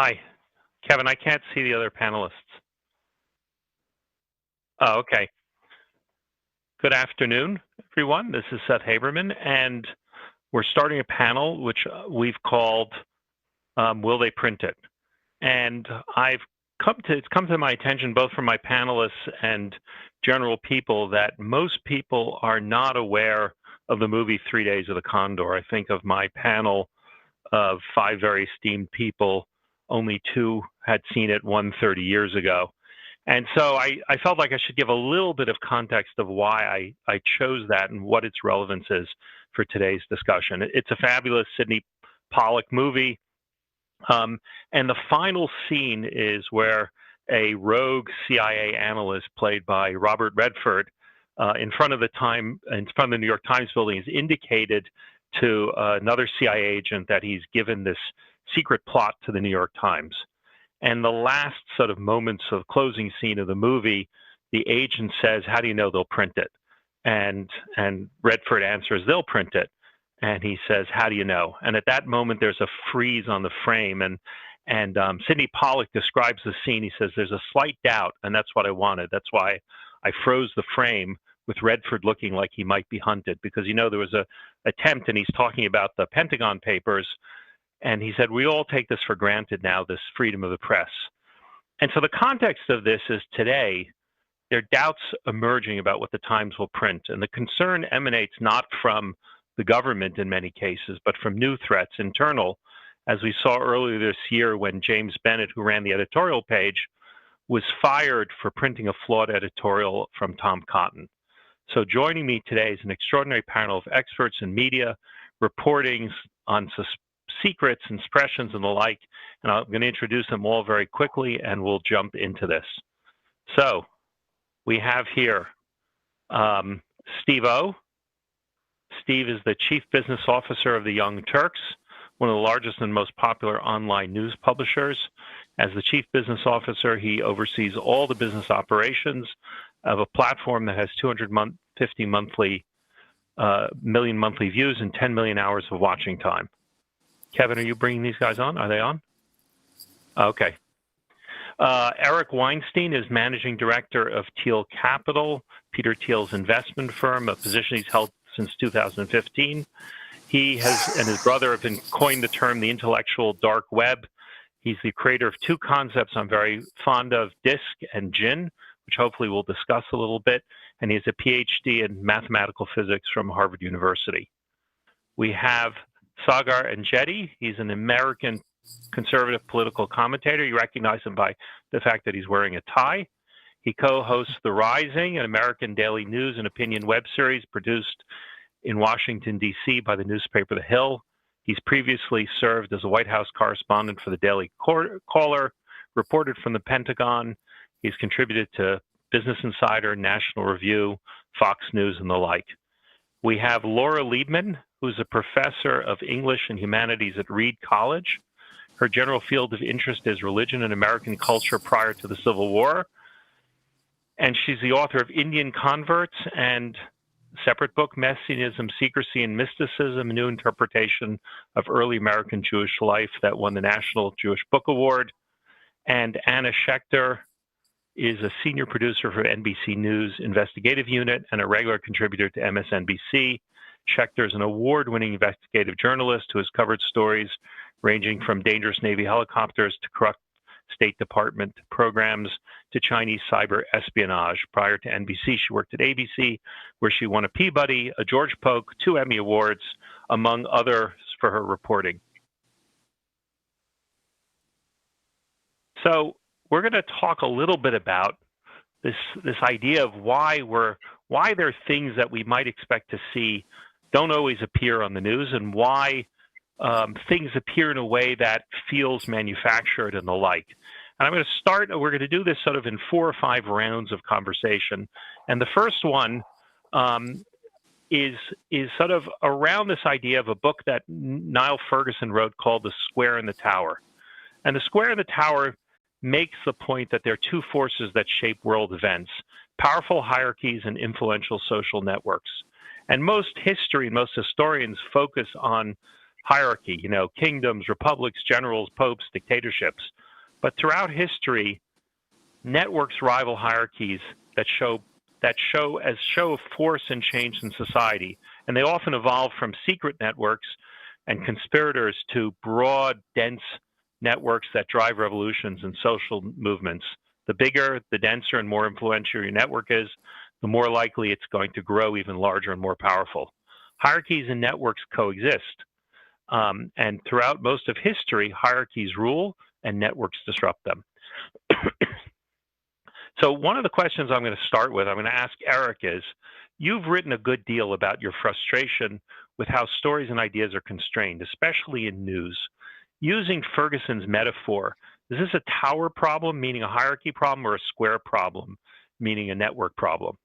Hi, Kevin. I can't see the other panelists. Oh, okay. Good afternoon, everyone. This is Seth Haberman, and we're starting a panel which we've called Will They Print It? And it's come to my attention, both from my panelists and general people, that most people are not aware of the movie 3 Days of the Condor. I think of my panel of 5 very esteemed people, only 2 had seen it, 30 years ago. And so I felt like I should give a little bit of context of why I chose that and what its relevance is for today's discussion. It's a fabulous Sidney Pollack movie. And the final scene is where a rogue CIA analyst played by Robert Redford in front of the New York Times building is indicated to another CIA agent that he's given this secret plot to the New York Times. And the last sort of moments of closing scene of the movie, the agent says, "How do you know they'll print it?" And Redford answers, "They'll print it." And he says, "How do you know?" And at that moment, there's a freeze on the frame. And Sidney Pollack describes the scene. He says, "There's a slight doubt, and that's what I wanted. That's why I froze the frame with Redford looking like he might be hunted." Because, there was a attempt, and he's talking about the Pentagon Papers. And he said, we all take this for granted now, this freedom of the press. And so the context of this is today, there are doubts emerging about what the Times will print. And the concern emanates not from the government in many cases, but from new threats, internal, as we saw earlier this year when James Bennett, who ran the editorial page, was fired for printing a flawed editorial from Tom Cotton. So joining me today is an extraordinary panel of experts in media, reporting on secrets and suppressions and the like, and I'm going to introduce them all very quickly, and we'll jump into this. So we have here Steve O. Steve is the Chief Business Officer of the Young Turks, one of the largest and most popular online news publishers. As the Chief Business Officer, he oversees all the business operations of a platform that has 250 million monthly views and 10 million hours of watching time. Kevin, are you bringing these guys on? Are they on? Okay. Eric Weinstein is Managing Director of Thiel Capital, Peter Thiel's investment firm, a position he's held since 2015. He and his brother have been coined the term the intellectual dark web. He's the creator of 2 concepts I'm very fond of, DISC and GIN, which hopefully we'll discuss a little bit. And he has a PhD in mathematical physics from Harvard University. We have Sagar Enjeti. He's an American conservative political commentator. You recognize him by the fact that he's wearing a tie. He co-hosts The Rising, an American daily news and opinion web series produced in Washington, D.C. by the newspaper The Hill. He's previously served as a White House correspondent for the Daily Caller, reported from the Pentagon. He's contributed to Business Insider, National Review, Fox News, and the like. We have Laura Liebman, who's a professor of English and Humanities at Reed College. Her general field of interest is religion and American culture prior to the Civil War. And she's the author of Indian Converts and a separate book, Messianism, Secrecy, and Mysticism, a new interpretation of early American Jewish life, that won the National Jewish Book Award. And Anna Schechter is a senior producer for NBC News Investigative Unit and a regular contributor to MSNBC. Schechter is an award-winning investigative journalist who has covered stories ranging from dangerous Navy helicopters to corrupt State Department programs to Chinese cyber espionage. Prior to NBC, she worked at ABC, where she won a Peabody, a George Polk, 2 Emmy Awards, among others, for her reporting. So we're going to talk a little bit about this idea of why there are things that we might expect to see don't always appear on the news, and why things appear in a way that feels manufactured and the like. And I'm going to start, we're going to do this sort of in 4 or 5 rounds of conversation. And the first one is sort of around this idea of a book that Niall Ferguson wrote called The Square and the Tower. And The Square and the Tower makes the point that there are 2 forces that shape world events: powerful hierarchies and influential social networks. And most history and most historians focus on hierarchy, kingdoms, republics, generals, popes, dictatorships. But throughout history, networks rival hierarchies that show of force and change in society, and they often evolve from secret networks and conspirators to broad, dense networks that drive revolutions and social movements. The bigger, the denser, and more influential your network is, the more likely it's going to grow even larger and more powerful. Hierarchies and networks coexist. And throughout most of history, hierarchies rule and networks disrupt them. So one of the questions I'm going to start with, I'm going to ask Eric is, you've written a good deal about your frustration with how stories and ideas are constrained, especially in news. Using Ferguson's metaphor, is this a tower problem, meaning a hierarchy problem, or a square problem, meaning a network problem?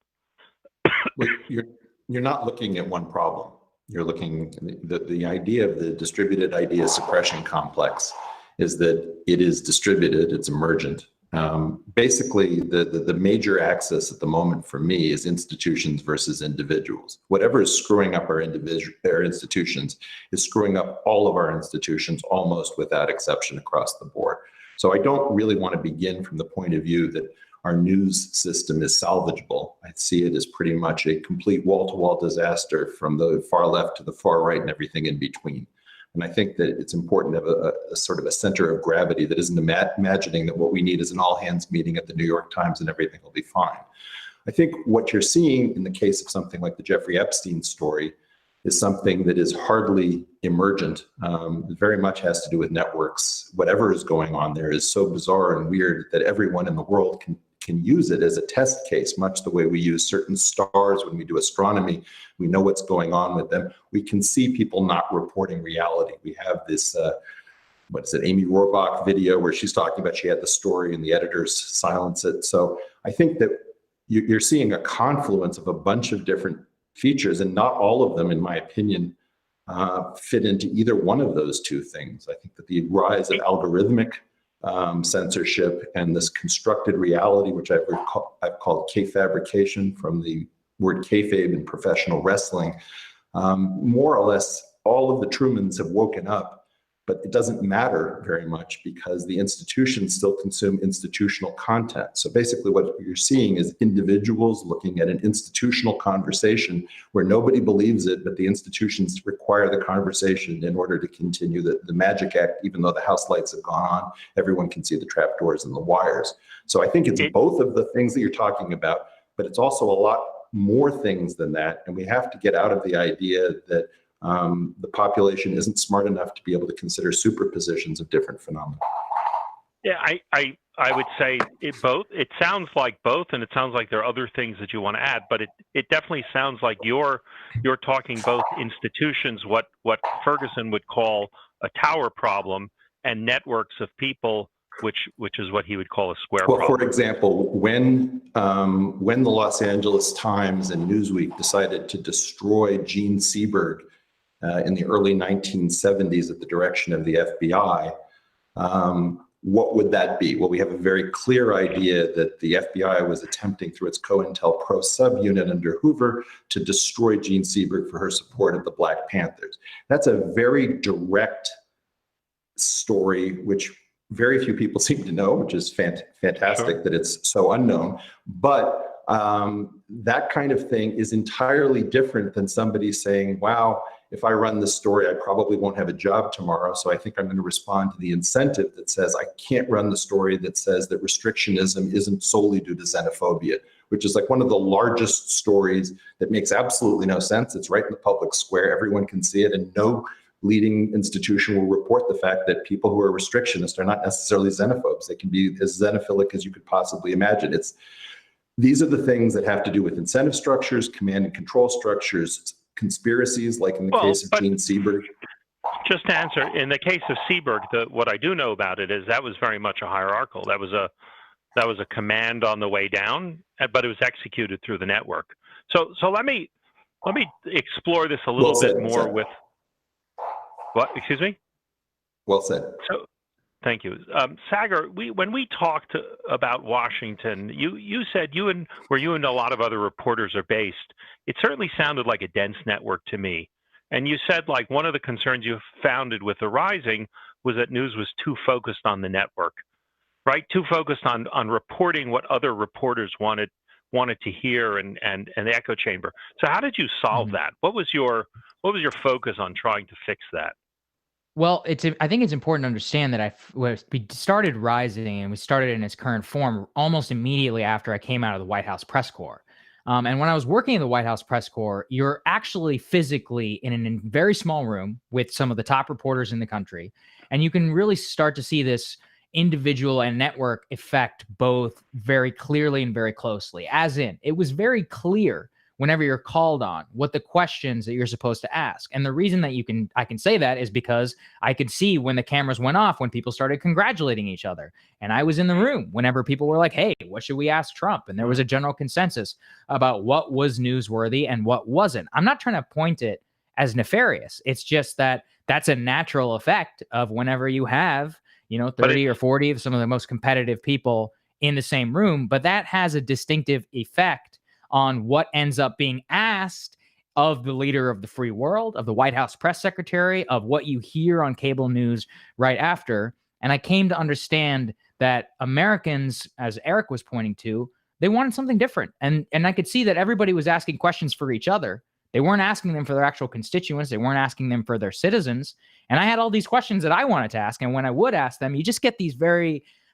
Well, you're not looking at one problem. You're looking, the idea of the distributed idea suppression complex is that it is distributed, it's emergent. Basically, the major axis at the moment for me is institutions versus individuals. Whatever is screwing up our institutions is screwing up all of our institutions almost without exception across the board. So I don't really want to begin from the point of view that our news system is salvageable. I see it as pretty much a complete wall-to-wall disaster from the far left to the far right and everything in between. And I think that it's important to have a sort of a center of gravity that isn't imagining that what we need is an all-hands meeting at the New York Times and everything will be fine. I think what you're seeing in the case of something like the Jeffrey Epstein story is something that is hardly emergent. It very much has to do with networks. Whatever is going on there is so bizarre and weird that everyone in the world can use it as a test case, much the way we use certain stars when we do astronomy. We know what's going on with them. We can see people not reporting reality. We have this, Amy Rohrbach video where she's talking about she had the story and the editors silence it. So I think that you're seeing a confluence of a bunch of different features, and not all of them, in my opinion, fit into either one of those two things. I think that the rise of algorithmic censorship and this constructed reality, which I've called K-fabrication from the word kayfabe in professional wrestling, more or less all of the Trumans have woken up, but it doesn't matter very much because the institutions still consume institutional content. So basically what you're seeing is individuals looking at an institutional conversation where nobody believes it, but the institutions require the conversation in order to continue the magic act. Even though the house lights have gone on, everyone can see the trapdoors and the wires. So I think it's both of the things that you're talking about, but it's also a lot more things than that. And we have to get out of the idea that the population isn't smart enough to be able to consider superpositions of different phenomena. Yeah, I would say both. It sounds like both, and it sounds like there are other things that you want to add, but it definitely sounds like you're talking both institutions, what Ferguson would call a tower problem, and networks of people, which is what he would call a square problem. Well, for example, when the Los Angeles Times and Newsweek decided to destroy Gene Seberg in the early 1970s at the direction of the FBI, what would that be? Well, we have a very clear idea that the FBI was attempting through its COINTELPRO subunit under Hoover to destroy Gene Seberg for her support of the Black Panthers. That's a very direct story, which very few people seem to know, which is fantastic that it's so unknown. But that kind of thing is entirely different than somebody saying, wow, if I run this story, I probably won't have a job tomorrow. So I think I'm going to respond to the incentive that says I can't run the story that says that restrictionism isn't solely due to xenophobia, which is like one of the largest stories that makes absolutely no sense. It's right in the public square. Everyone can see it, and no leading institution will report the fact that people who are restrictionists are not necessarily xenophobes. They can be as xenophilic as you could possibly imagine. These are the things that have to do with incentive structures, command and control structures, conspiracies, like in the case of Gene Seberg. Just to answer, in the case of Seberg, what I do know about it is that was very much a hierarchical. That was a command on the way down, but it was executed through the network. So let me explore this a little bit more with what? Excuse me? Well said. So, thank you. Sagar, when we talked about Washington, you said where you and a lot of other reporters are based, it certainly sounded like a dense network to me. And you said like one of the concerns you founded with the Rising was that news was too focused on the network, right? Too focused on reporting what other reporters wanted to hear and the echo chamber. So how did you solve that? What was your focus on trying to fix that? Well, I think it's important to understand that we started Rising, and we started in its current form almost immediately after I came out of the White House press corps. And when I was working in the White House press corps, you're actually physically in a very small room with some of the top reporters in the country. And you can really start to see this individual and network effect both very clearly and very closely. As in, it was very clear whenever you're called on what the questions that you're supposed to ask. And the reason that I can say that is because I could see when the cameras went off, when people started congratulating each other. And I was in the room whenever people were like, hey, what should we ask Trump? And there was a general consensus about what was newsworthy and what wasn't. I'm not trying to point it as nefarious. It's just that that's a natural effect of whenever you have, 30 or 40 of some of the most competitive people in the same room. But that has a distinctive effect on what ends up being asked of the leader of the free world, of the White House press secretary, of what you hear on cable news right after. And I came to understand that Americans, as Eric was pointing to, they wanted something different. And I could see that everybody was asking questions for each other. They weren't asking them for their actual constituents. They weren't asking them for their citizens. And I had all these questions that I wanted to ask. And when I would ask them, you just get these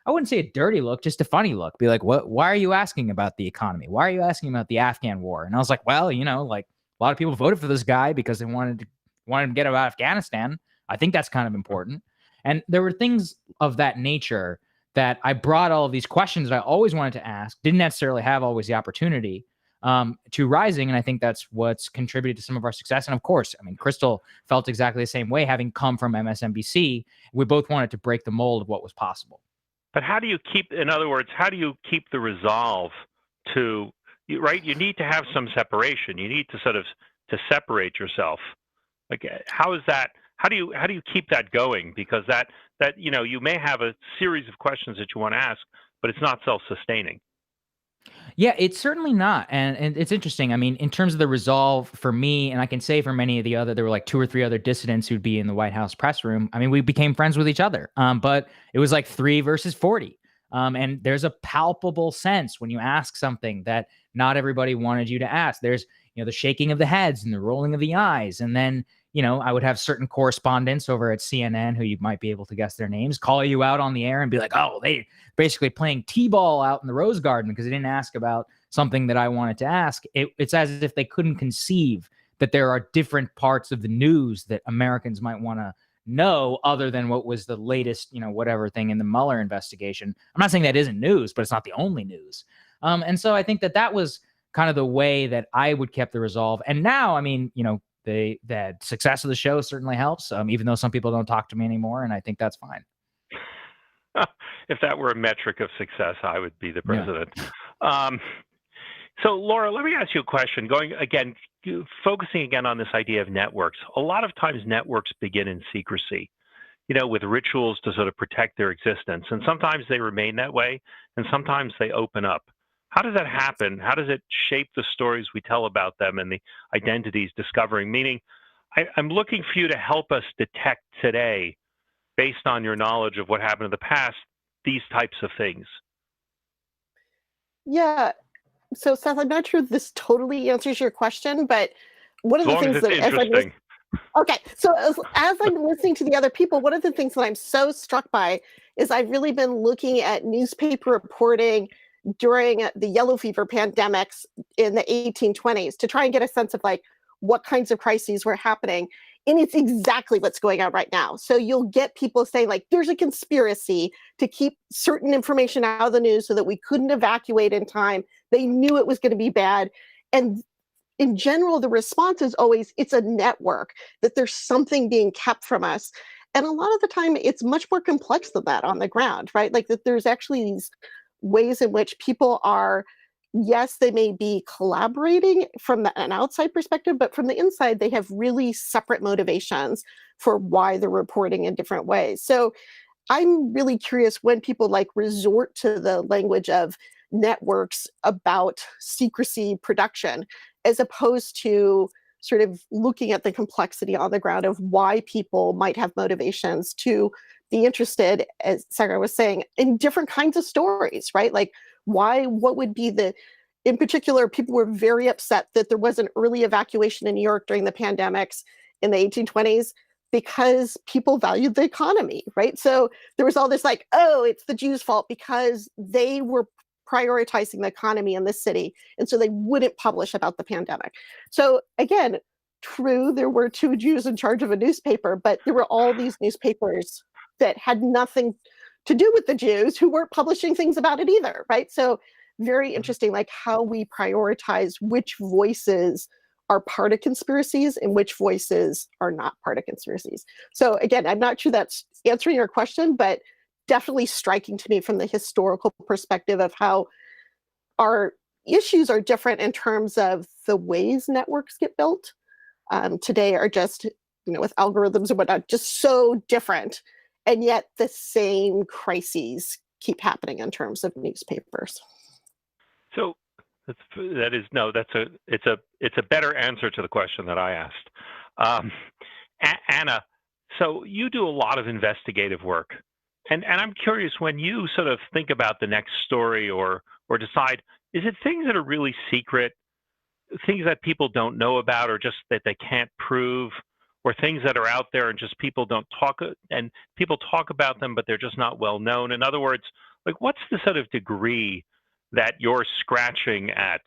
I wouldn't say a dirty look, just a funny look. Be like, why are you asking about the economy? Why are you asking about the Afghan war? And I was like, well, like a lot of people voted for this guy because they wanted to get out of Afghanistan. I think that's kind of important. And there were things of that nature that I brought all of these questions that I always wanted to ask, didn't necessarily have always the opportunity to Rising. And I think that's what's contributed to some of our success. And of course, I mean, Crystal felt exactly the same way, having come from MSNBC. We both wanted to break the mold of what was possible. But how do you keep the resolve to, right? You need to have some separation. You need to to separate yourself. Like, how do you keep that going? Because that you may have a series of questions that you want to ask, but it's not self-sustaining. Yeah, it's certainly not. And it's interesting. I mean, in terms of the resolve for me, and I can say for many of there were like 2 or 3 other dissidents who'd be in the White House press room. I mean, we became friends with each other. But it was like 3 versus 40. And there's a palpable sense when you ask something that not everybody wanted you to ask. There's, the shaking of the heads and the rolling of the eyes. And then, I would have certain correspondents over at CNN who you might be able to guess their names, call you out on the air and be like, oh, they basically playing T-ball out in the Rose Garden because they didn't ask about something that I wanted to ask. It's as if they couldn't conceive that there are different parts of the news that Americans might want to know other than what was the latest, whatever thing in the Mueller investigation. I'm not saying that isn't news, but it's not the only news. And so I think that was kind of the way that I would keep the resolve. And now, I mean, the success of the show certainly helps, even though some people don't talk to me anymore, and I think that's fine. If that were a metric of success, I would be the president. Yeah. So, Laura, let me ask you a question. Focusing again on this idea of networks. A lot of times networks begin in secrecy, with rituals to sort of protect their existence. And sometimes they remain that way, and sometimes they open up. How does that happen? How does it shape the stories we tell about them and the identities discovering? Meaning, I'm looking for you to help us detect today, based on your knowledge of what happened in the past, these types of things. Yeah. So, Seth, I'm not sure this totally answers your question, but one of the things that interesting. So as I'm listening to the other people, one of the things that I'm so struck by is I've really been looking at newspaper reporting during the yellow fever pandemics in the 1820s to try and get a sense of like what kinds of crises were happening. And it's exactly what's going on right now. So you'll get people saying like, there's a conspiracy to keep certain information out of the news so that we couldn't evacuate in time. They knew it was going to be bad. And in general, the response is always, it's a network, that there's something being kept from us. And a lot of the time, it's much more complex than that on the ground, right? Like that there's actually these ways in which people are, yes, they may be collaborating from an outside perspective, but from the inside, they have really separate motivations for why they're reporting in different ways. So I'm really curious when people like resort to the language of networks about secrecy production, as opposed to sort of looking at the complexity on the ground of why people might have motivations to be interested, as Sarah was saying, in different kinds of stories, right? Like what would be in particular, people were very upset that there was an early evacuation in New York during the pandemics in the 1820s because people valued the economy, right? So there was all this like, oh, it's the Jews' fault because they were prioritizing the economy in this city. And so they wouldn't publish about the pandemic. So again, true, there were 2 Jews in charge of a newspaper, but there were all these newspapers that had nothing to do with the Jews who weren't publishing things about it either, right? So very interesting, like how we prioritize which voices are part of conspiracies and which voices are not part of conspiracies. So again, I'm not sure that's answering your question, but definitely striking to me from the historical perspective of how our issues are different in terms of the ways networks get built. Today are just, with algorithms and whatnot, just so different. And yet the same crises keep happening in terms of newspapers. So it's a better answer to the question that I asked. Anna, so you do a lot of investigative work. And I'm curious, when you sort of think about the next story or decide, is it things that are really secret, things that people don't know about or just that they can't prove, or things that are out there and just people don't talk, and people talk about them, but they're just not well known? In other words, like what's the sort of degree that you're scratching at?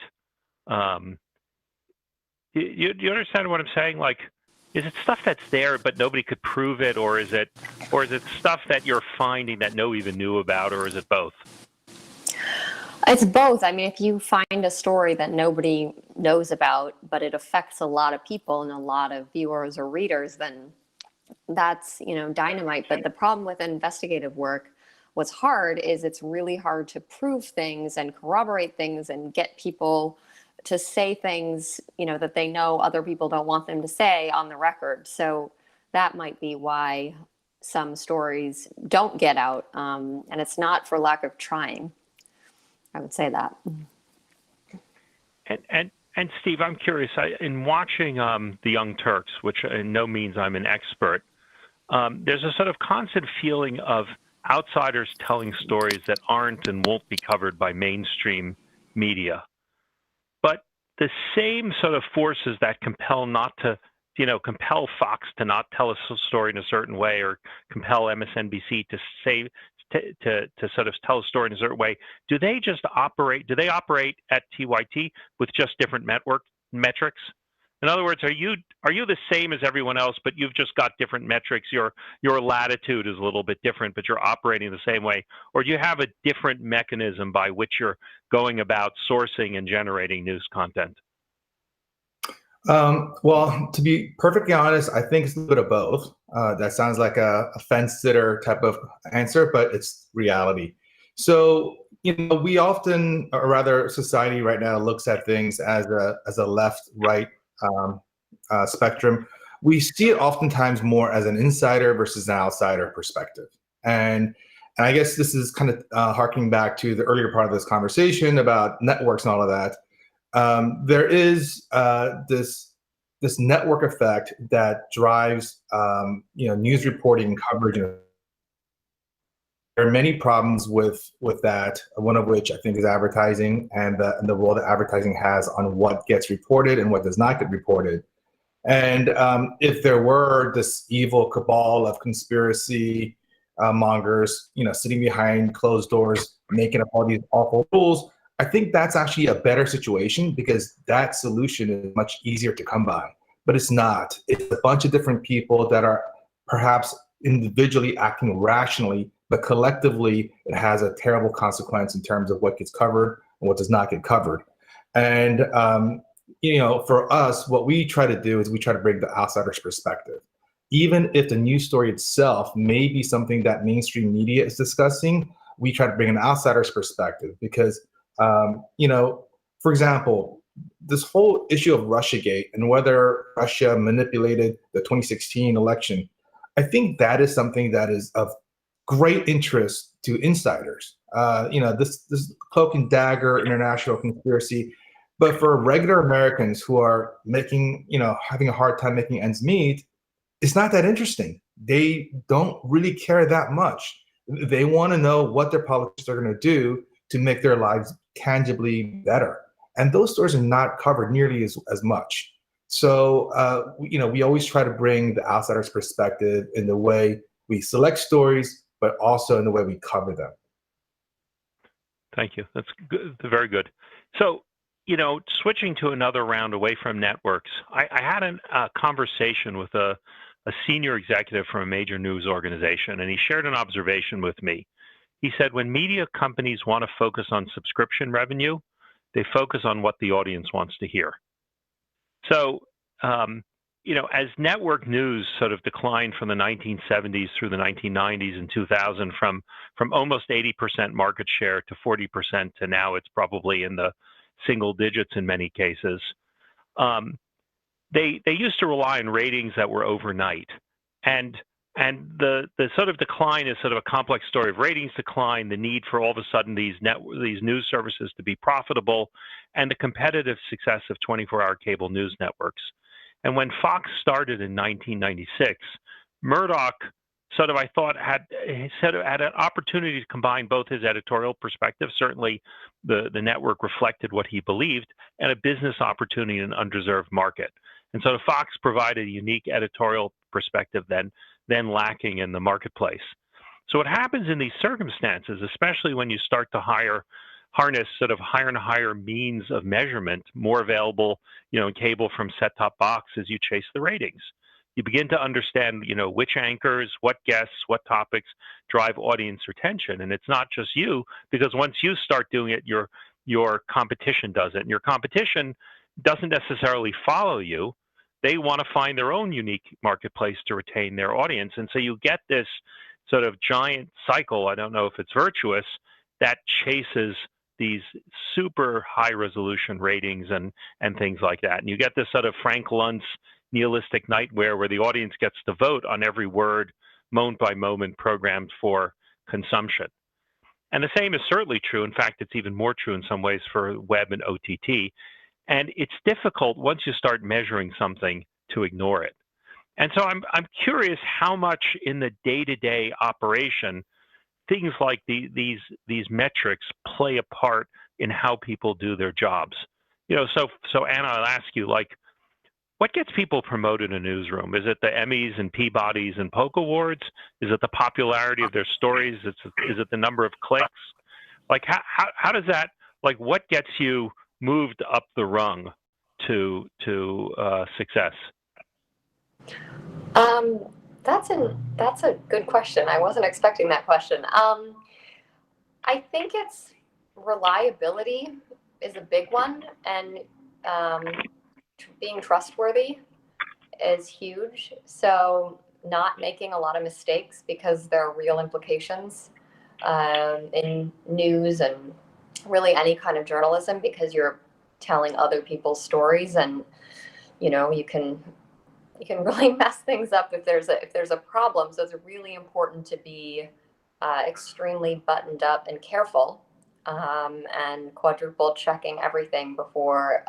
You understand what I'm saying? Like, is it stuff that's there but nobody could prove it, or is it stuff that you're finding that no one even knew about, or is it both? It's both. I mean, if you find a story that nobody knows about, but it affects a lot of people and a lot of viewers or readers, then that's, dynamite. But the problem with investigative work, what's hard is it's really hard to prove things and corroborate things and get people to say things, that they know other people don't want them to say on the record. So that might be why some stories don't get out. And it's not for lack of trying. I would say that. And Steve, I'm curious, in watching The Young Turks, which in no means I'm an expert, there's a sort of constant feeling of outsiders telling stories that aren't and won't be covered by mainstream media. But the same sort of forces that compel Fox to not tell a story in a certain way, or compel MSNBC to say, to sort of tell a story in a certain way, do they operate at TYT with just different metrics? In other words, are you the same as everyone else, but you've just got different metrics? Your latitude is a little bit different, but you're operating the same way? Or do you have a different mechanism by which you're going about sourcing and generating news content? Well, to be perfectly honest, I think it's a little bit of both. That sounds like a fence-sitter type of answer, but it's reality. So, we often, or rather society right now, looks at things as a left-right spectrum. We see it oftentimes more as an insider versus an outsider perspective. And I guess this is kind of harking back to the earlier part of this conversation about networks and all of that. There is this network effect that drives news reporting and coverage. There are many problems with that. One of which I think is advertising and the role that advertising has on what gets reported and what does not get reported. And if there were this evil cabal of conspiracy mongers, sitting behind closed doors, making up all these awful rules, I think that's actually a better situation, because that solution is much easier to come by. But it's not. It's a bunch of different people that are perhaps individually acting rationally, but collectively it has a terrible consequence in terms of what gets covered and what does not get covered. And for us, what we try to do is we try to bring the outsider's perspective. Even if the news story itself may be something that mainstream media is discussing, we try to bring an outsider's perspective, because for example, this whole issue of Russiagate and whether Russia manipulated the 2016 election, I think that is something that is of great interest to insiders. This cloak and dagger international conspiracy, But for regular Americans who are making, having a hard time making ends meet, it's not that interesting. They don't really care that much. They want to know what their politicians are going to do to make their lives tangibly better. And those stories are not covered nearly as much. So, we always try to bring the outsider's perspective in the way we select stories, but also in the way we cover them. Thank you. That's good. Very good. So, switching to another round away from networks, I had a conversation with a senior executive from a major news organization, and he shared an observation with me. He said, when media companies want to focus on subscription revenue, they focus on what the audience wants to hear. So, as network news sort of declined from the 1970s through the 1990s and 2000 from almost 80% market share to 40% to now it's probably in the single digits in many cases. They used to rely on ratings that were overnight, and the sort of decline is sort of a complex story of ratings decline, the need for all of a sudden these news services to be profitable, and the competitive success of 24-hour cable news networks. And when Fox started in 1996, Murdoch I thought had an opportunity to combine both his editorial perspective, certainly the network reflected what he believed, and a business opportunity in an undeserved market. And so Fox provided a unique editorial perspective then lacking in the marketplace. So what happens in these circumstances, especially when you start to harness sort of higher and higher means of measurement, more available, in cable from set-top box as you chase the ratings. You begin to understand, which anchors, what guests, what topics drive audience retention. And it's not just you, because once you start doing it, your competition does it. And your competition doesn't necessarily follow you. They want to find their own unique marketplace to retain their audience. And so you get this sort of giant cycle, I don't know if it's virtuous, that chases these super high resolution ratings and things like that. And you get this sort of Frank Luntz nihilistic nightmare where the audience gets to vote on every word, moment by moment, programmed for consumption. And the same is certainly true. In fact, it's even more true in some ways for web and OTT. And it's difficult once you start measuring something to ignore it. And so I'm curious how much in the day-to-day operation things like these metrics play a part in how people do their jobs. So Anna, I'll ask you, what gets people promoted in a newsroom? Is it the Emmys and Peabodys and Polk Awards? Is it the popularity of their stories? Is it the number of clicks? How does that, what gets you moved up the rung to success? That's a good question. I wasn't expecting that question. I think it's reliability is a big one, and being trustworthy is huge. So not making a lot of mistakes because there are real implications in news and really any kind of journalism, because you're telling other people's stories, and you can really mess things up if there's a problem. So it's really important to be extremely buttoned up and careful, and quadruple checking everything before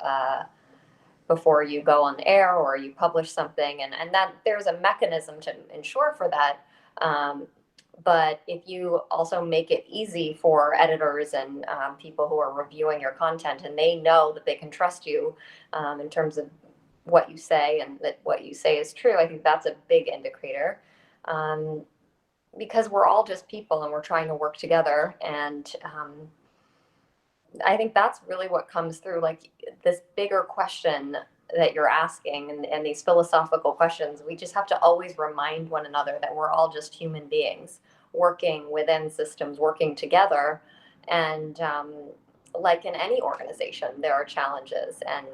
you go on air or you publish something, and that there's a mechanism to ensure for that. But if you also make it easy for editors and people who are reviewing your content, and they know that they can trust you in terms of what you say and that what you say is true, I think that's a big indicator, because we're all just people and we're trying to work together. And I think that's really what comes through, this bigger question that you're asking, and these philosophical questions. We just have to always remind one another that we're all just human beings working within systems, working together. And like in any organization, there are challenges, and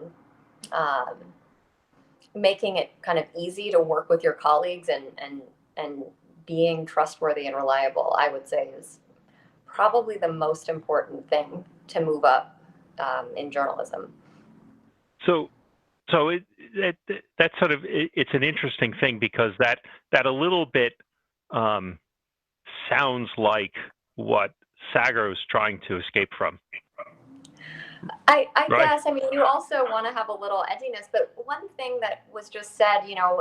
making it kind of easy to work with your colleagues and being trustworthy and reliable, I would say, is probably the most important thing to move up in journalism. So that's sort of, it's an interesting thing, because that a little bit sounds like what Sagar is trying to escape from. I Right. guess, I mean, you also want to have a little edginess, but one thing that was just said,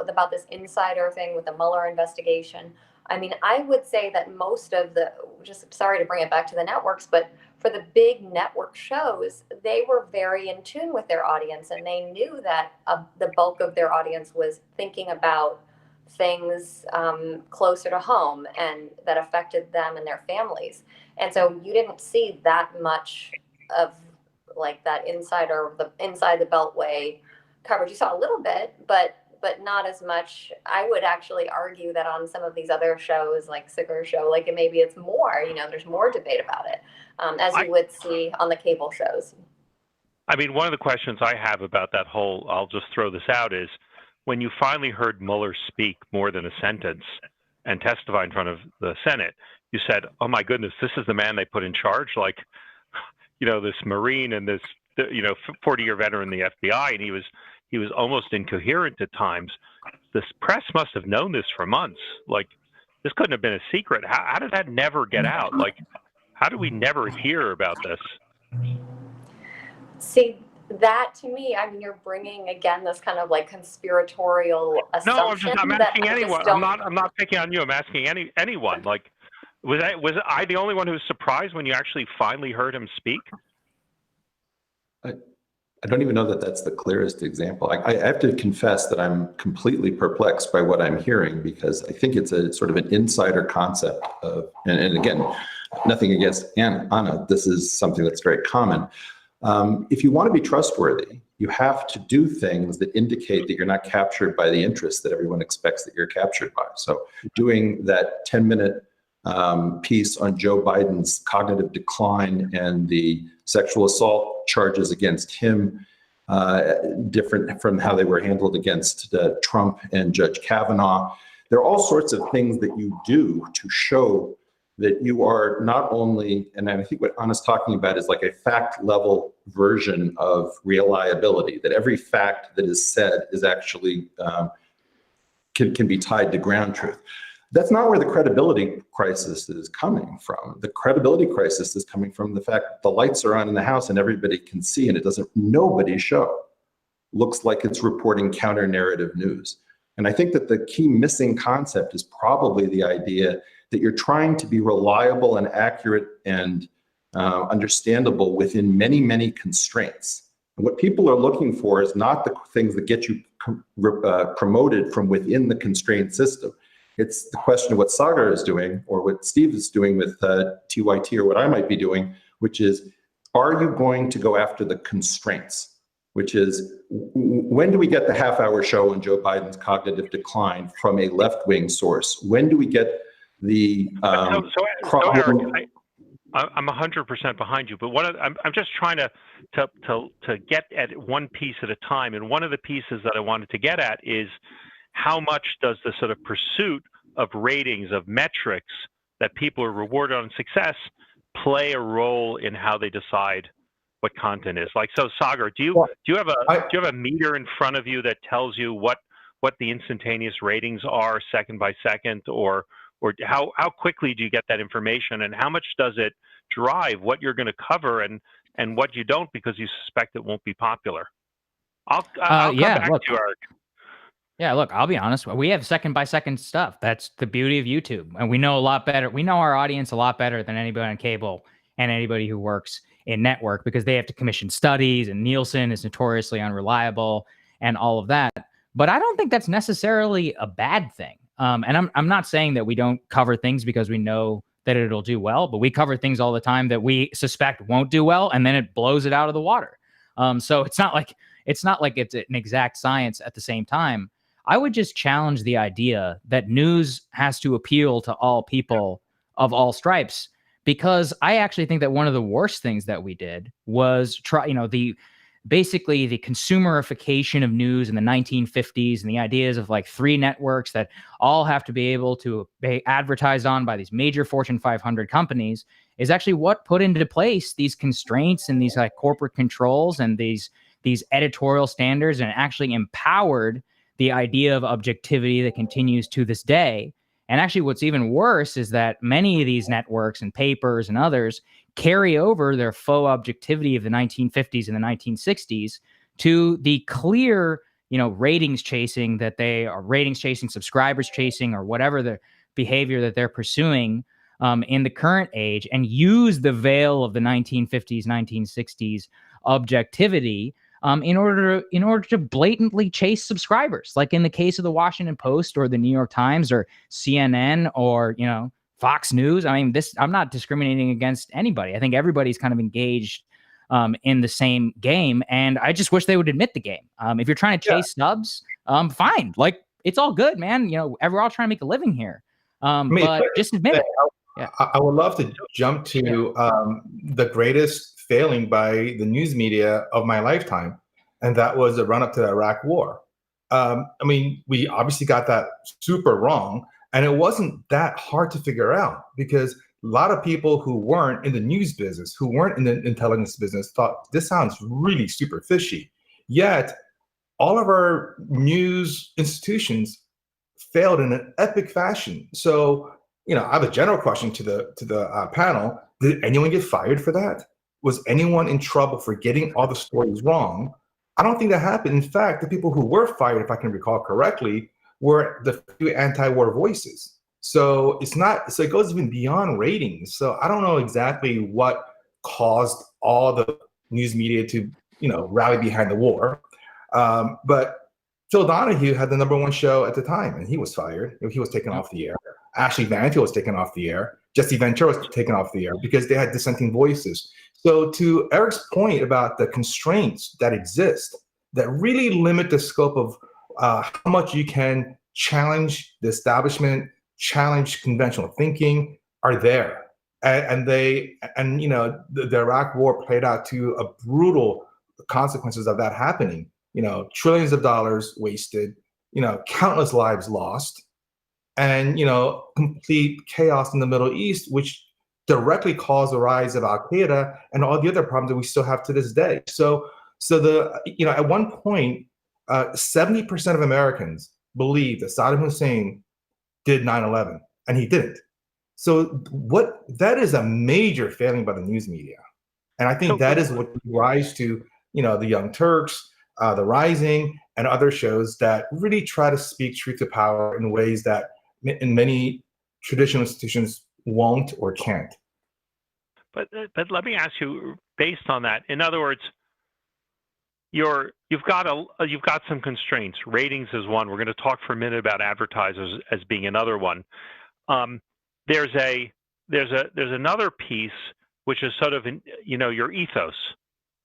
about this insider thing with the Mueller investigation, I mean, I would say that most of just sorry to bring it back to the networks, but for the big network shows, they were very in tune with their audience, and they knew that the bulk of their audience was thinking about things closer to home and that affected them and their families. And so you didn't see that much of like that inside the beltway coverage. You saw a little bit, but not as much. I would actually argue that on some of these other shows, like Sicker Show, like maybe it's more. There's more debate about it, as you would see on the cable shows. I mean, one of the questions I have about that whole, I'll just throw this out, is when you finally heard Mueller speak more than a sentence and testify in front of the Senate, you said, oh my goodness, this is the man they put in charge? Like, this Marine and this, 40-year veteran in the FBI, and he was almost incoherent at times. This press must have known this for months. Like, this couldn't have been a secret. How did that never get out? Like, how do we never hear about this? See, that to me, I mean, you're bringing again this kind of like conspiratorial assumption. No, I'm asking anyone. I'm not picking on you. I'm asking anyone. Like, was I the only one who was surprised when you actually finally heard him speak? I don't even know that that's the clearest example. I have to confess that I'm completely perplexed by what I'm hearing, because I think it's a sort of an insider concept of, and again, nothing against Anna, this is something that's very common. If you want to be trustworthy, you have to do things that indicate that you're not captured by the interests that everyone expects that you're captured by. So doing that 10-minute piece on Joe Biden's cognitive decline and the sexual assault charges against him, different from how they were handled against Trump and Judge Kavanaugh. There are all sorts of things that you do to show that you are not only, and I think what Anna's talking about is like a fact level version of reliability, that every fact that is said is actually can be tied to ground truth. That's not where the credibility crisis is coming from. The credibility crisis is coming from the fact that the lights are on in the house and everybody can see, and nobody's show looks like it's reporting counter narrative news. And I think that the key missing concept is probably the idea that you're trying to be reliable and accurate and understandable within many, many constraints. And what people are looking for is not the things that get you promoted from within the constraint system. It's the question of what Sagar is doing, or what Steve is doing with TYT, or what I might be doing, which is, are you going to go after the constraints? Which is, when do we get the half-hour show on Joe Biden's cognitive decline from a left-wing source? When do we get the problem? Eric, I'm 100% behind you, but I'm just trying to get at one piece at a time. And one of the pieces that I wanted to get at is, how much does the sort of pursuit of ratings, of metrics that people are rewarded on success, play a role in how they decide what content is? Like, so Sagar, do you have a meter in front of you that tells you what the instantaneous ratings are second by second, or how quickly do you get that information, and how much does it drive what you're going to cover and what you don't, because you suspect it won't be popular? I'll come back to you, Eric. Yeah, look, I'll be honest. We have second by second stuff. That's the beauty of YouTube. And we know a lot better. We know our audience a lot better than anybody on cable and anybody who works in network, because they have to commission studies, and Nielsen is notoriously unreliable and all of that. But I don't think that's necessarily a bad thing. And I'm not saying that we don't cover things because we know that it'll do well, but we cover things all the time that we suspect won't do well, and then it blows it out of the water. So it's not like it's an exact science at the same time. I would just challenge the idea that news has to appeal to all people of all stripes, because I actually think that one of the worst things that we did was basically the consumerification of news in the 1950s, and the ideas of like 3 networks that all have to be able to be advertised on by these major Fortune 500 companies is actually what put into place these constraints and these like corporate controls and these editorial standards, and actually empowered the idea of objectivity that continues to this day. And actually, what's even worse is that many of these networks and papers and others carry over their faux objectivity of the 1950s and the 1960s to the clear, ratings chasing that they are ratings chasing, subscribers chasing, or whatever the behavior that they're pursuing in the current age, and use the veil of the 1950s, 1960s objectivity in order to blatantly chase subscribers, like in the case of the Washington Post or the New York Times or CNN or Fox News. I mean, I'm not discriminating against anybody. I think everybody's kind of engaged in the same game, and I just wish they would admit the game. If you're trying to chase subs, fine. Like, it's all good, man. We're all trying to make a living here. But just admit it. Yeah. I would love to jump to the greatest failing by the news media of my lifetime, and that was the run-up to the Iraq War. I mean, we obviously got that super wrong, and it wasn't that hard to figure out, because a lot of people who weren't in the news business, who weren't in the intelligence business, thought this sounds really super fishy. Yet, all of our news institutions failed in an epic fashion. So, I have a general question to the panel. Did anyone get fired for that? Was anyone in trouble for getting all the stories wrong? I don't think that happened. In fact, the people who were fired, if I can recall correctly, were the few anti-war voices. So it goes even beyond ratings. So I don't know exactly what caused all the news media to, rally behind the war. But Phil Donahue had the #1 show at the time, and he was fired. He was taken off the air. Ashley Manfield was taken off the air. Jesse Ventura was taken off the air because they had dissenting voices. So to Eric's point about the constraints that exist, that really limit the scope of how much you can challenge the establishment, challenge conventional thinking, are there. And the Iraq War played out to a brutal consequences of that happening. Trillions of dollars wasted, countless lives lost, and, complete chaos in the Middle East, which directly caused the rise of Al-Qaeda and all the other problems that we still have to this day. So at one point, 70% of Americans believed that Saddam Hussein did 9/11, and he didn't. So that is a major failing by the news media. And I think that is what gives rise to, the Young Turks, The Rising, and other shows that really try to speak truth to power in ways that in many traditional institutions won't or can't. But let me ask you, based on that, in other words, you've got some constraints. Ratings is one. We're going to talk for a minute about advertisers as being another one. There's another piece, which is sort of your ethos,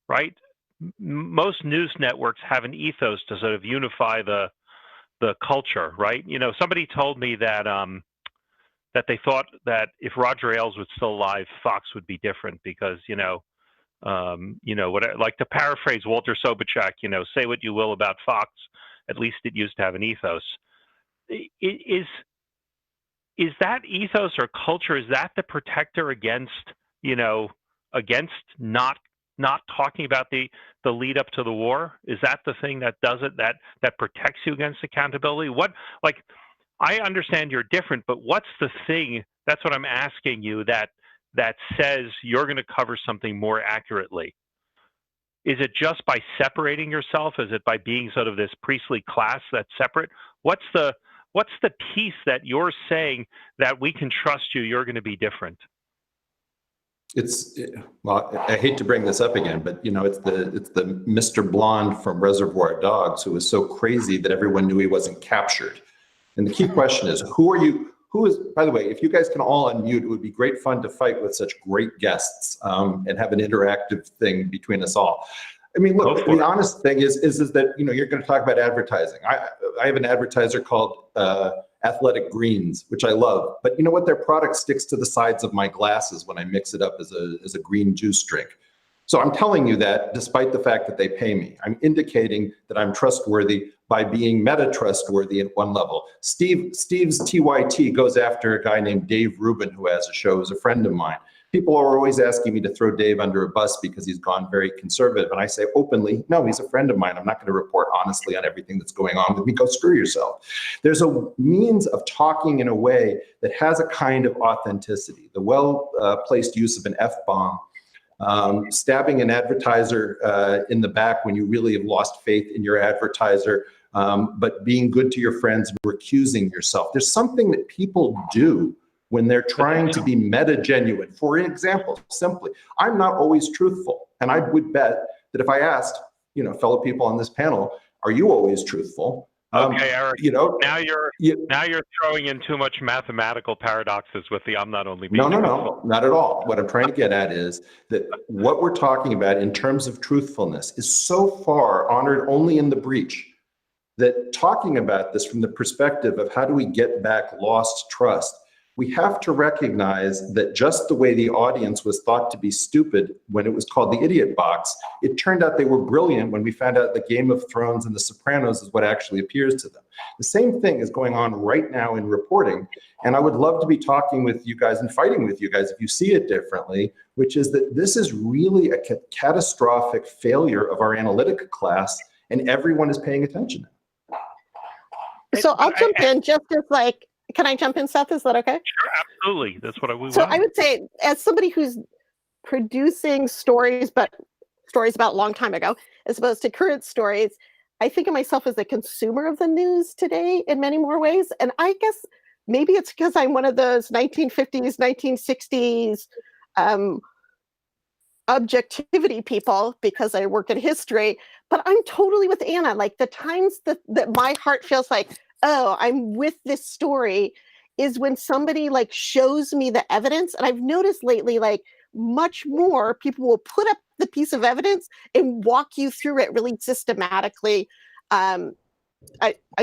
right? Most news networks have an ethos to sort of unify the culture, right? Somebody told me that that they thought that if Roger Ailes was still alive, Fox would be different because like to paraphrase Walter Sobchak, say what you will about Fox, at least it used to have an ethos. Is that ethos or culture, is that the protector against not talking about the lead up to the war? Is that the thing that does it, that protects you against accountability? I understand you're different, but what's the thing, that's what I'm asking you, that says you're going to cover something more accurately? Is it just by separating yourself? Is it by being sort of this priestly class that's separate? What's the piece that you're saying that we can trust you're going to be different? Well, I hate to bring this up again, but it's the Mr. Blonde from Reservoir Dogs who was so crazy that everyone knew he wasn't captured. And the key question is, by the way, if you guys can all unmute, it would be great fun to fight with such great guests and have an interactive thing between us all. I mean, look, the honest thing is that, you're going to talk about advertising. I have an advertiser called Athletic Greens, which I love, but you know what? Their product sticks to the sides of my glasses when I mix it up as a green juice drink. So I'm telling you that despite the fact that they pay me, I'm indicating that I'm trustworthy by being meta trustworthy at one level. Steve's TYT goes after a guy named Dave Rubin, who has a show, who's a friend of mine. people are always asking me to throw Dave under a bus because he's gone very conservative. And I say openly, no, he's a friend of mine. I'm not going to report honestly on everything that's going on with me. Go screw yourself. There's a means of talking in a way that has a kind of authenticity. The well-placed use of an F-bomb, stabbing an advertiser in the back when you really have lost faith in your advertiser, but being good to your friends and recusing yourself. There's something that people do when they're trying to be meta-genuine. For example, simply, I'm not always truthful. And I would bet that if I asked, fellow people on this panel, are you always truthful? Okay, Eric, now you're throwing in too much mathematical paradoxes with the I'm not only being truthful. No, not at all. What I'm trying to get at is that what we're talking about in terms of truthfulness is so far honored only in the breach that talking about this from the perspective of how do we get back lost trust, we have to recognize that just the way the audience was thought to be stupid when it was called the idiot box, it turned out they were brilliant when we found out the Game of Thrones and the Sopranos is what actually appears to them. The same thing is going on right now in reporting. And I would love to be talking with you guys and fighting with you guys if you see it differently, which is that this is really a catastrophic failure of our analytic class, and everyone is paying attention. So I'll jump in just as can I jump in, Seth? Is that okay? Sure, absolutely. That's what I would. So I would say, as somebody who's producing stories, but stories about a long time ago, as opposed to current stories, I think of myself as a consumer of the news today in many more ways. And I guess maybe it's because I'm one of those 1950s, 1960s objectivity people because I work in history. But I'm totally with Anna. Like the times that my heart feels like, oh, I'm with this story is when somebody shows me the evidence. And I've noticed lately, much more people will put up the piece of evidence and walk you through it really systematically. I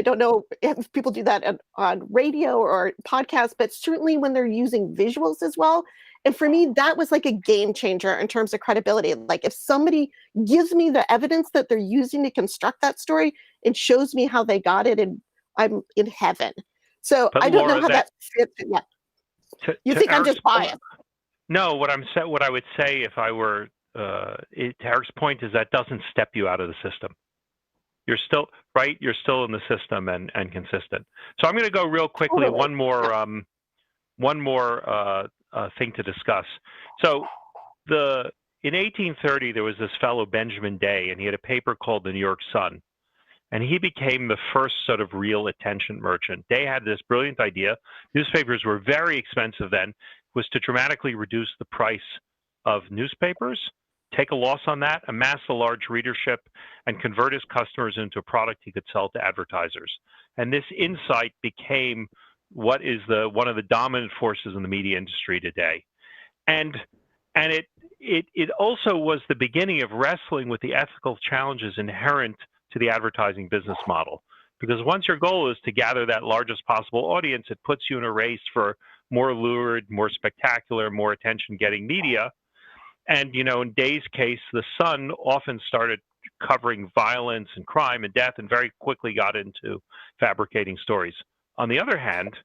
don't know if people do that on radio or podcasts, but certainly when they're using visuals as well. And for me, that was like a game changer in terms of credibility. Like if somebody gives me the evidence that they're using to construct that story and shows me how they got it, and I'm in heaven. So but I don't Laura, know how that fits yet. You think I'm just biased? No, what I would say if I were to Eric's point is that doesn't step you out of the system. You're still right. You're still in the system and consistent. So I'm going to go real quickly. One more thing to discuss. So in 1830 there was this fellow Benjamin Day, and he had a paper called the New York Sun. And he became the first sort of real attention merchant. They had this brilliant idea. Newspapers were very expensive then, was to dramatically reduce the price of newspapers, take a loss on that, amass a large readership, and convert his customers into a product he could sell to advertisers. And this insight became what is one of the dominant forces in the media industry today. And it also was the beginning of wrestling with the ethical challenges inherent to the advertising business model. Because once your goal is to gather that largest possible audience, it puts you in a race for more lurid, more spectacular, more attention-getting media. And, in Day's case, the Sun often started covering violence and crime and death and very quickly got into fabricating stories. On the other hand,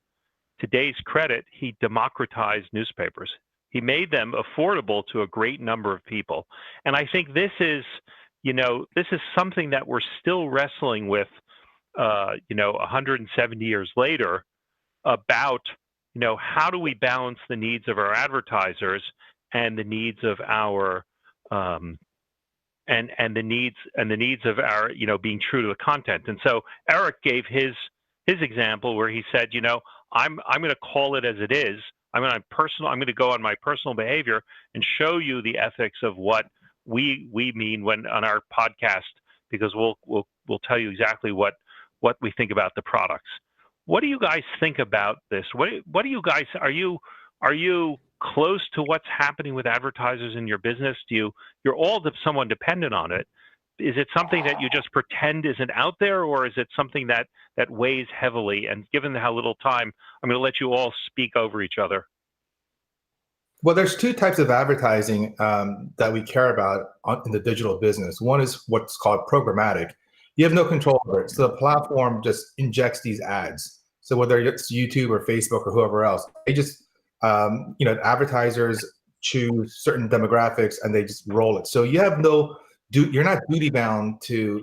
to Day's credit, he democratized newspapers. He made them affordable to a great number of people. And I think this is something that we're still wrestling with, 170 years later, about, how do we balance the needs of our advertisers and the needs of our, and the needs of our, being true to the content. And so Eric gave his example where he said, I'm going to call it as it is. I'm going to go on my personal behavior and show you the ethics of what we mean when on our podcast, because we'll tell you exactly what we think about the products. What do you guys think about this? What do you guys, are you close to what's happening with advertisers in your business? You're all somewhat dependent on it. Is it something that you just pretend isn't out there, or is it something that weighs heavily? And given how little time, I'm going to let you all speak over each other. Well, there's two types of advertising that we care about in the digital business. One is what's called programmatic. You have no control over it. So the platform just injects these ads. So whether it's YouTube or Facebook or whoever else, they just, advertisers choose certain demographics and they just roll it. So you have you're not duty bound to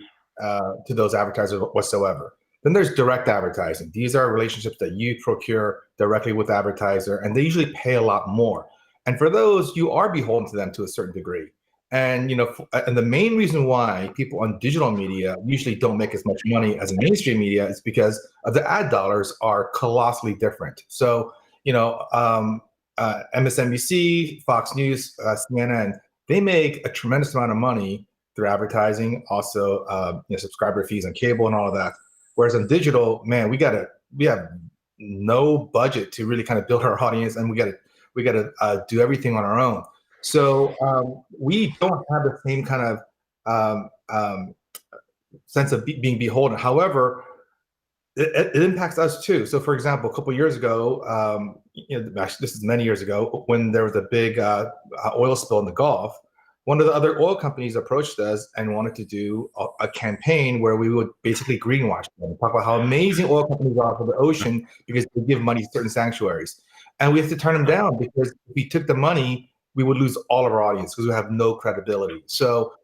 those advertisers whatsoever. Then there's direct advertising. These are relationships that you procure directly with the advertiser, and they usually pay a lot more. And for those, you are beholden to them to a certain degree. And and the main reason why people on digital media usually don't make as much money as in mainstream media is because of the ad dollars are colossally different. So MSNBC, Fox News, CNN, they make a tremendous amount of money through advertising, also subscriber fees on cable and all of that. Whereas on digital, man, we have no budget to really kind of build our audience, and we got to do everything on our own. So we don't have the same kind of sense of being beholden. However, it impacts us too. So, for example, a couple of years ago, actually, this is many years ago, when there was a big oil spill in the Gulf, one of the other oil companies approached us and wanted to do a campaign where we would basically greenwash them, talk about how amazing oil companies are for the ocean because they give money to certain sanctuaries. And we have to turn them down because if we took the money, we would lose all of our audience because we have no credibility. So,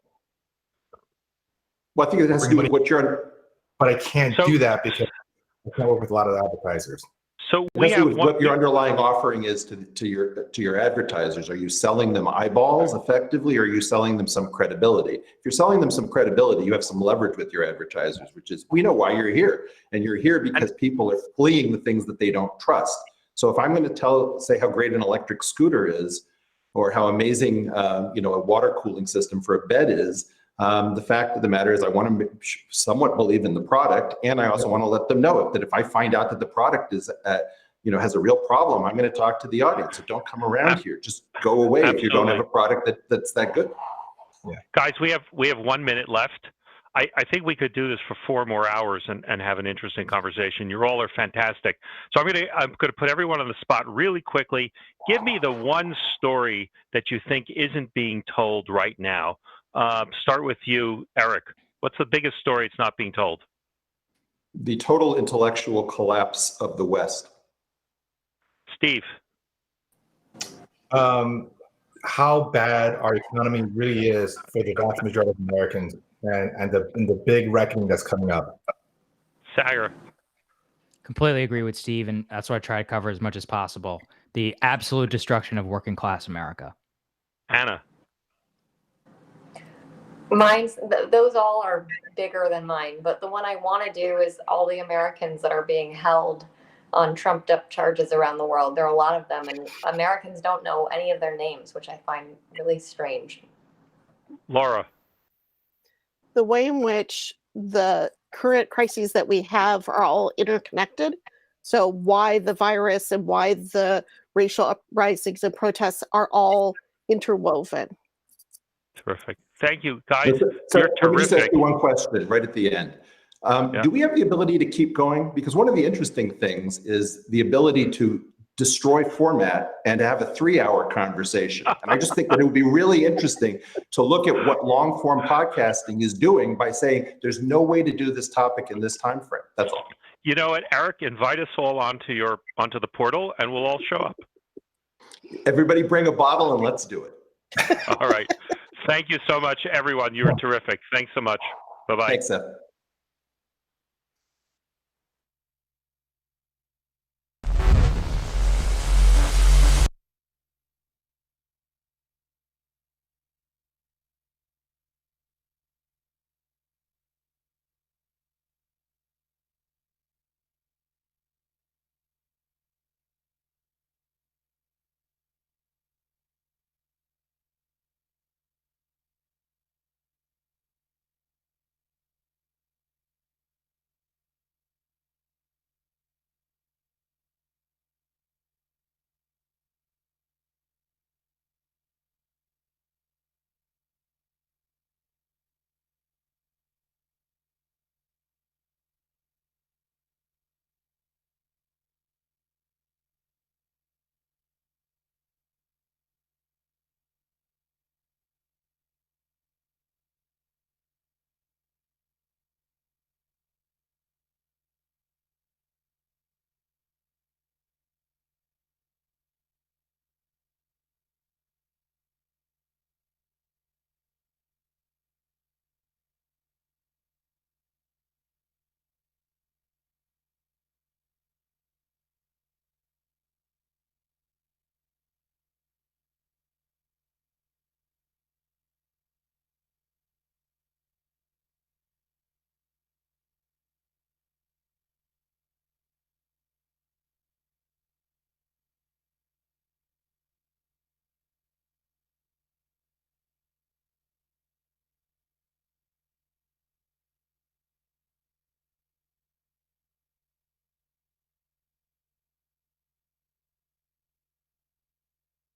well, I think it has to do with what you're. But I can't do that because I can't work with a lot of advertisers. So we have what your underlying offering is to your advertisers. Are you selling them eyeballs effectively, or are you selling them some credibility? If you're selling them some credibility, you have some leverage with your advertisers, which is, we know why you're here, and you're here because people are fleeing the things that they don't trust. So if I'm going to say how great an electric scooter is, or how amazing a water cooling system for a bed is, the fact of the matter is I want to somewhat believe in the product, and I also want to let them know that if I find out that the product is has a real problem, I'm going to talk to the audience. So don't come around here. Just go away. Absolutely. If you don't have a product that's that good. Yeah. Guys, we have 1 minute left. I think we could do this for 4 more hours and have an interesting conversation. You all are fantastic. So I'm gonna put everyone on the spot really quickly. Give me the one story that you think isn't being told right now. Start with you, Eric. What's the biggest story it's not being told? The total intellectual collapse of the West. Steve. How bad our economy really is for the vast majority of Americans, and the big reckoning that's coming up. Sagar. Completely agree with Steve, and that's what I try to cover as much as possible. The absolute destruction of working class America. Anna. Those all are bigger than mine, but the one I want to do is all the Americans that are being held on trumped up charges around the world. There are a lot of them, and Americans don't know any of their names, which I find really strange. Laura. The way in which the current crises that we have are all interconnected. So why the virus and why the racial uprisings and protests are all interwoven. Terrific. Thank you, guys. So You're let me just ask terrific. you one question right at the end. Do we have the ability to keep going? Because one of the interesting things is the ability to destroy format and to have a 3-hour conversation. And I just think that it would be really interesting to look at what long form podcasting is doing by saying there's no way to do this topic in this time frame. That's all. You know what, Eric? Invite us all onto the portal, and we'll all show up. Everybody bring a bottle and let's do it. All right. Thank you so much, everyone. You were terrific. Thanks so much. Bye-bye. Thanks, Seth.